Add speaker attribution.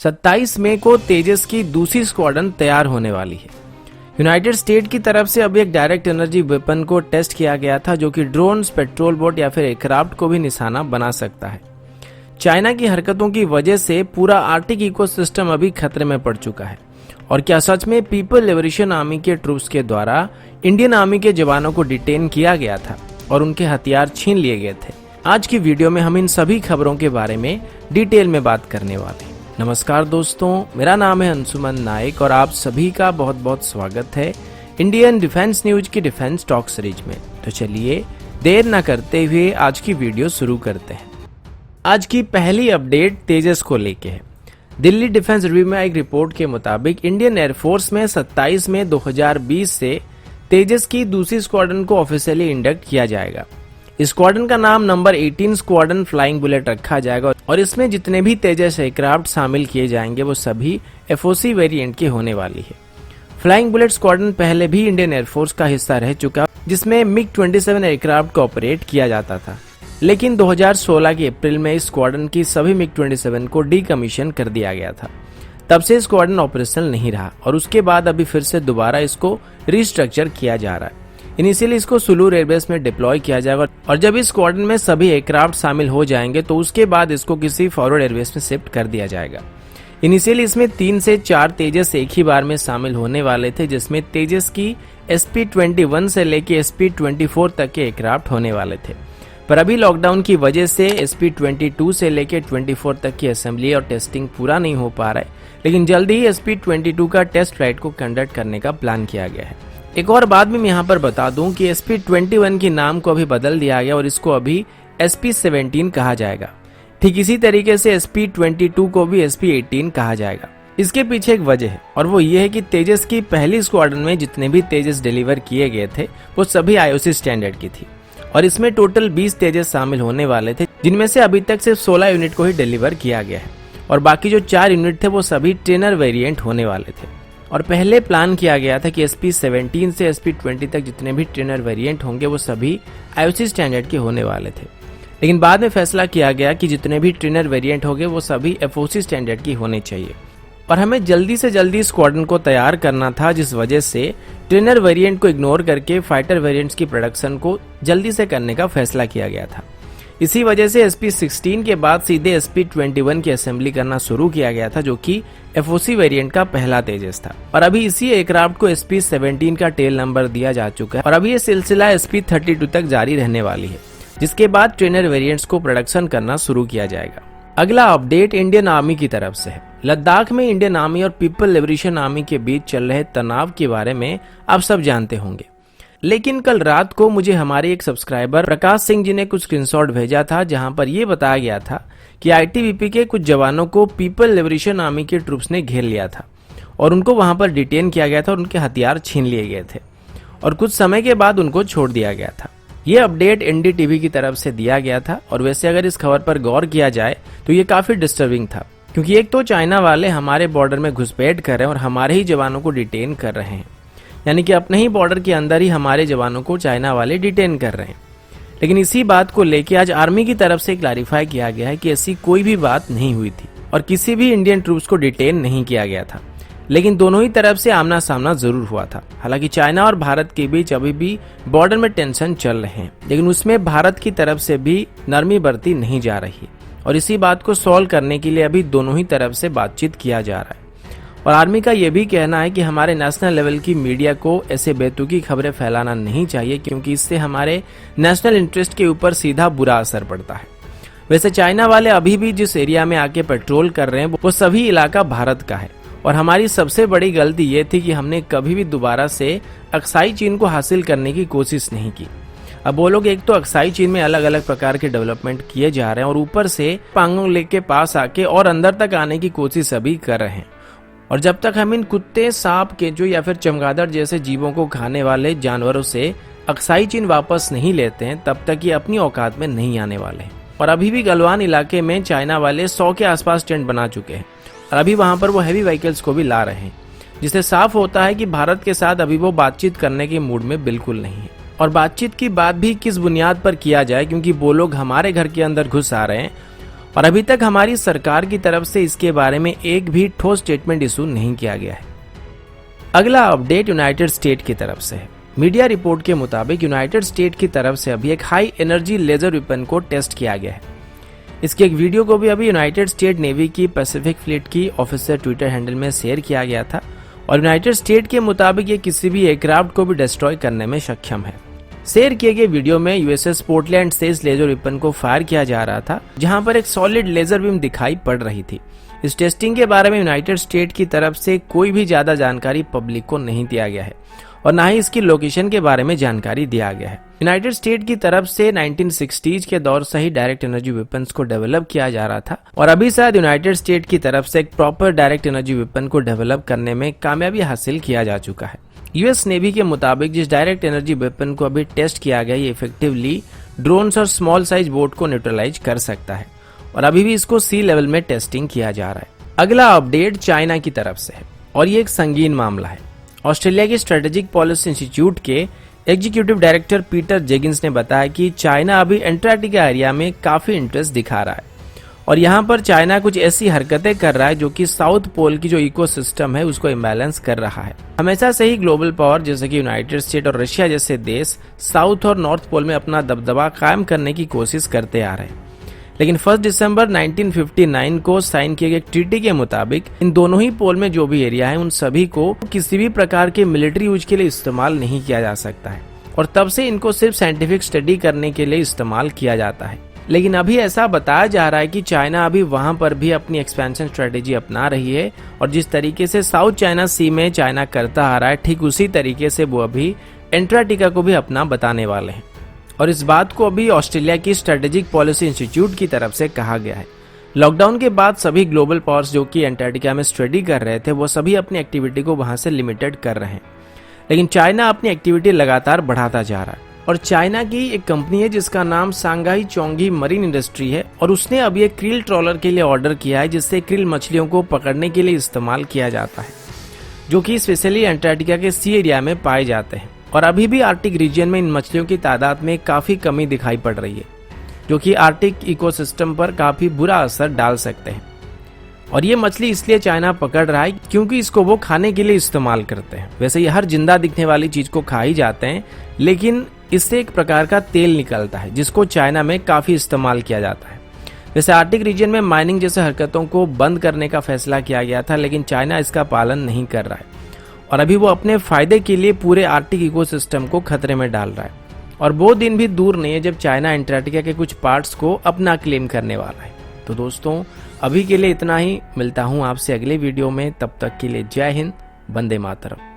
Speaker 1: 27 मई को तेजस की दूसरी स्क्वाड्रन तैयार होने वाली है। यूनाइटेड स्टेट की तरफ से अभी एक डायरेक्ट एनर्जी वेपन को टेस्ट किया गया था जो कि ड्रोन्स, पेट्रोल बोट या फिर एयरक्राफ्ट को भी निशाना बना सकता है। चाइना की हरकतों की वजह से पूरा आर्टिक इकोसिस्टम अभी खतरे में पड़ चुका है। और क्या सच में पीपल लिबरेशन आर्मी के ट्रूप्स के द्वारा इंडियन आर्मी के जवानों को डिटेन किया गया था और उनके हथियार छीन लिए गए थे? आज की वीडियो में हम इन सभी खबरों के बारे में डिटेल में बात करने वाले हैं। नमस्कार दोस्तों, मेरा नाम है अंशुमन नायक और आप सभी का बहुत बहुत स्वागत है इंडियन डिफेंस न्यूज की डिफेंस टॉक सीरीज में। तो चलिए देर न करते हुए आज की वीडियो शुरू करते हैं। आज की पहली अपडेट तेजस को लेके है। दिल्ली डिफेंस रिव्यू में एक रिपोर्ट के मुताबिक इंडियन एयरफोर्स में 27 मई 2020 से तेजस की दूसरी स्क्वाड्रन को ऑफिशियली इंडक्ट किया जाएगा। इस स्क्वाड्रन का नाम नंबर 18 स्क्वाड्रन फ्लाइंग बुलेट रखा जाएगा और इसमें जितने भी तेजस एयरक्राफ्ट शामिल किए जाएंगे वो सभी एफओसी वेरिएंट के होने वाली है। फ्लाइंग बुलेट स्क्वाड्रन पहले भी इंडियन एयरफोर्स का हिस्सा रह चुका, जिसमें मिग 27 एयरक्राफ्ट को ऑपरेट किया जाता था, लेकिन 2016 के अप्रैल में इस स्क्वाड्रन की सभी मिग 27 को डीकमीशन कर दिया गया था। तब से स्क्वाड्रन ऑपरेशनल नहीं रहा और उसके बाद अभी फिर से दोबारा इसको रिस्ट्रक्चर किया जा रहा है। इनिशियली इसको सुलूर एयरबेस में डिप्लॉय किया जाएगा और जब इस स्क्वाड्रन में सभी एयरक्राफ्ट शामिल हो जाएंगे तो उसके बाद इसको किसी फॉरवर्ड एयरबेस में शिफ्ट कर दिया जाएगा। इनिशियली इसमें 3 से 4 तेजस एक ही बार में शामिल होने वाले थे, जिसमें तेजस की SP-21 से लेके SP-24 तक के एयरक्राफ्ट होने वाले थे। पर अभी लॉकडाउन की वजह से SP-22 से लेके 24 तक की असेंबली और टेस्टिंग पूरा नहीं हो पा रहा है, लेकिन जल्द ही SP-22 का टेस्ट फ्लाइट को कंडक्ट करने का प्लान किया गया है। एक और बात भी मैं यहाँ पर बता दूं कि SP-21 की नाम को अभी बदल दिया गया और इसको अभी SP-17 कहा जाएगा। ठीक इसी तरीके से SP-22 को भी SP-18 कहा जाएगा। इसके पीछे एक वजह है और वो ये है कि तेजस की पहली स्क्वाड्रन में जितने भी तेजस डिलीवर किए गए थे वो सभी IOC स्टैंडर्ड की थी और इसमें टोटल 20 तेजस शामिल होने वाले थे, जिनमें से अभी तक सिर्फ 16 यूनिट को ही डिलीवर किया गया है और बाकी जो 4 यूनिट थे वो सभी ट्रेनर वेरिएंट होने वाले थे। और पहले प्लान किया गया था कि SP-17 से SP-20 तक जितने भी ट्रेनर वेरिएंट होंगे वो सभी IOC स्टैंडर्ड के होने वाले थे, लेकिन बाद में फैसला किया गया कि जितने भी ट्रेनर वेरिएंट होंगे वो सभी FOC स्टैंडर्ड की होने चाहिए। और हमें जल्दी से जल्दी स्क्वाड्रन को तैयार करना था, जिस वजह से ट्रेनर वेरिएंट को इग्नोर करके फाइटर वेरिएंट्स की प्रोडक्शन को जल्दी से करने का फैसला किया गया था। इसी वजह से SP-16 के बाद सीधे SP-21 की असेंबली करना शुरू किया गया था, जो कि FOC वेरिएंट का पहला तेजस था। और अभी इसी एयरक्राफ्ट को SP-17 का टेल नंबर दिया जा चुका है और अभी ये सिलसिला SP-32 तक जारी रहने वाली है, जिसके बाद ट्रेनर वेरिएंट्स को प्रोडक्शन करना शुरू किया जाएगा। अगला अपडेट इंडियन आर्मी की तरफ से है। लद्दाख में इंडियन आर्मी और पीपल लिबरेशन आर्मी के बीच चल रहे तनाव के बारे में आप सब जानते होंगे, लेकिन कल रात को मुझे हमारे एक सब्सक्राइबर प्रकाश सिंह जी ने कुछ स्क्रीनशॉट भेजा था, जहां पर यह बताया गया था कि ITBP के कुछ जवानों को पीपल लिबरेशन आर्मी के ट्रूप्स ने घेर लिया था और उनको वहां पर डिटेन किया गया था और उनके हथियार छीन लिए गए थे और कुछ समय के बाद उनको छोड़ दिया गया था। ये अपडेट NDTV की तरफ से दिया गया था और वैसे अगर इस खबर पर गौर किया जाए तो ये काफी डिस्टर्बिंग था, क्योंकि एक तो चाइना वाले हमारे बॉर्डर में घुसपैठ कर रहे हैं और हमारे ही जवानों को डिटेन कर रहे हैं, यानी कि अपने ही बॉर्डर के अंदर ही हमारे जवानों को चाइना वाले डिटेन कर रहे हैं। लेकिन इसी बात को लेकर आज आर्मी की तरफ से क्लैरिफाई किया गया है कि ऐसी कोई भी बात नहीं हुई थी और किसी भी इंडियन ट्रूप्स को डिटेन नहीं किया गया था, लेकिन दोनों ही तरफ से आमना सामना जरूर हुआ था। हालांकि चाइना और भारत के बीच अभी भी बॉर्डर में टेंशन चल रहे हैं, लेकिन उसमें भारत की तरफ से भी नरमी बरती नहीं जा रही और इसी बात को सॉल्व करने के लिए अभी दोनों ही तरफ से बातचीत किया जा रहा है। और आर्मी का यह भी कहना है कि हमारे नेशनल लेवल की मीडिया को ऐसे बेतुकी खबरें फैलाना नहीं चाहिए, क्योंकि इससे हमारे नेशनल इंटरेस्ट के ऊपर सीधा बुरा असर पड़ता है। वैसे चाइना वाले अभी भी जिस एरिया में आके पेट्रोल कर रहे हैं वो सभी इलाका भारत का है और हमारी सबसे बड़ी गलती ये थी कि हमने कभी भी दोबारा से अक्साई चीन को हासिल करने की कोशिश नहीं की। अब वो लोग एक तो अक्साई चीन में अलग अलग प्रकार के डेवलपमेंट किए जा रहे हैं और ऊपर से पांगोंग लेक के पास आके और अंदर तक आने की कोशिश अभी कर रहे हैं। और जब तक हम इन कुत्ते, सांप, केंचुए या फिर चमगादड़ जैसे जीवों को खाने वाले जानवरों से अक्साई चीन वापस नहीं लेते हैं, तब तक ये अपनी औकात में नहीं आने वाले हैं। और अभी भी गलवान इलाके में चाइना वाले 100 के आसपास टेंट बना चुके हैं और अभी वहां पर वो हैवी व्हीकल्स को भी ला रहे हैं, जिससे साफ होता है कि भारत के साथ अभी वो बातचीत करने के मूड में बिल्कुल नहीं है। और बातचीत की बात भी किस बुनियाद पर किया जाए, क्योंकि वो लोग हमारे घर के अंदर घुस आ रहे हैं और अभी तक हमारी सरकार की तरफ से इसके बारे में एक भी ठोस स्टेटमेंट इशू नहीं किया गया है। अगला अपडेट यूनाइटेड स्टेट की तरफ से है। मीडिया रिपोर्ट के मुताबिक यूनाइटेड स्टेट की तरफ से अभी एक हाई एनर्जी लेजर वेपन को टेस्ट किया गया है। इसकी एक वीडियो को भी अभी यूनाइटेड स्टेट नेवी की पैसिफिक फ्लीट की ऑफिशियल ट्विटर हैंडल में शेयर किया गया था और यूनाइटेड स्टेट के मुताबिक ये किसी भी एयरक्राफ्ट को भी डिस्ट्रॉय करने में सक्षम है। शेयर किए गए वीडियो में यूएसएस पोर्टलैंड से इस लेजर वेपन को फायर किया जा रहा था, जहां पर एक सॉलिड लेजर बीम दिखाई पड़ रही थी। इस टेस्टिंग के बारे में यूनाइटेड स्टेट की तरफ से कोई भी ज्यादा जानकारी पब्लिक को नहीं दिया गया है और ना ही इसकी लोकेशन के बारे में जानकारी दिया गया है। यूनाइटेड स्टेट की तरफ से 1960s के दौर से ही डायरेक्ट एनर्जी वेपन्स को डेवलप किया जा रहा था और अभी शायद यूनाइटेड स्टेट की तरफ से एक प्रॉपर डायरेक्ट एनर्जी वेपन को डेवलप करने में कामयाबी हासिल किया जा चुका है। यूएस नेवी के मुताबिक जिस डायरेक्ट एनर्जी वेपन को अभी टेस्ट किया गया ये इफेक्टिवली ड्रोन्स और स्मॉल साइज बोट को न्यूट्रलाइज कर सकता है और अभी भी इसको सी लेवल में टेस्टिंग किया जा रहा है। अगला अपडेट चाइना की तरफ से है और ये एक संगीन मामला है। ऑस्ट्रेलिया के स्ट्रेटेजिक पॉलिसी इंस्टीट्यूट के एग्जीक्यूटिव डायरेक्टर पीटर जेगिंस ने बताया कि चाइना अभी एंटार्क्टिका एरिया में काफी इंटरेस्ट दिखा रहा है और यहाँ पर चाइना कुछ ऐसी हरकतें कर रहा है जो कि साउथ पोल की जो इकोसिस्टम है उसको इम्बैलेंस कर रहा है। हमेशा से ही ग्लोबल पावर जैसे कि यूनाइटेड स्टेट और रशिया जैसे देश साउथ और नॉर्थ पोल में अपना दबदबा कायम करने की कोशिश करते आ रहे हैं, लेकिन 1 दिसंबर 1959 को साइन किए गए ट्रीटी के मुताबिक इन दोनों ही पोल में जो भी एरिया है उन सभी को किसी भी प्रकार के मिलिट्री यूज के लिए इस्तेमाल नहीं किया जा सकता है और तब से इनको सिर्फ साइंटिफिक स्टडी करने के लिए इस्तेमाल किया जाता है। लेकिन अभी ऐसा बताया जा रहा है कि चाइना अभी वहां पर भी अपनी एक्सपेंशन स्ट्रेटेजी अपना रही है और जिस तरीके से साउथ चाइना सी में चाइना करता आ रहा है ठीक उसी तरीके से वो अभी एंटार्क्टिका को भी अपना बताने वाले हैं और इस बात को अभी ऑस्ट्रेलिया की स्ट्रेटेजिक पॉलिसी इंस्टीट्यूट की तरफ से कहा गया है। लॉकडाउन के बाद सभी ग्लोबल पावर्स जो कि एंटार्क्टिका में स्टडी कर रहे थे वो सभी अपनी एक्टिविटी को वहां से लिमिटेड कर रहे हैं, लेकिन चाइना अपनी एक्टिविटी लगातार बढ़ाता जा रहा है और चाइना की एक कंपनी है जिसका नाम सांघाई चोंगी मरीन इंडस्ट्री है और उसने अभी एक क्रिल ट्रॉलर के लिए ऑर्डर किया है जिससे क्रिल मछलियों को पकड़ने के लिए इस्तेमाल किया जाता है, जो कि स्पेशली एंटार्क्टिका के सी एरिया में पाए जाते हैं और अभी भी आर्कटिक रीजन में इन मछलियों की तादाद में काफी कमी दिखाई पड़ रही है, जो कि आर्कटिक इकोसिस्टम पर काफी बुरा असर डाल सकते हैं। और ये मछली इसलिए चाइना पकड़ रहा है क्योंकि इसको वो खाने के लिए इस्तेमाल करते हैं। वैसे ये हर जिंदा दिखने वाली चीज को खा ही जाते हैं, लेकिन इससे एक प्रकार का तेल निकलता है जिसको चाइना में काफी इस्तेमाल किया जाता है। वैसे आर्कटिक रीजन में माइनिंग जैसे हरकतों को बंद करने का फैसला किया गया था, लेकिन चाइना इसका पालन नहीं कर रहा है और अभी वो अपने फायदे के लिए पूरे आर्कटिक इकोसिस्टम को खतरे में डाल रहा है और वो दिन भी दूर नहीं है जब चाइना एंटार्क्टिका के कुछ पार्ट्स को अपना क्लेम करने वाला है। तो दोस्तों अभी के लिए इतना ही, मिलता हूँ आपसे अगले वीडियो में, तब तक के लिए जय हिंद, वंदे मातरम।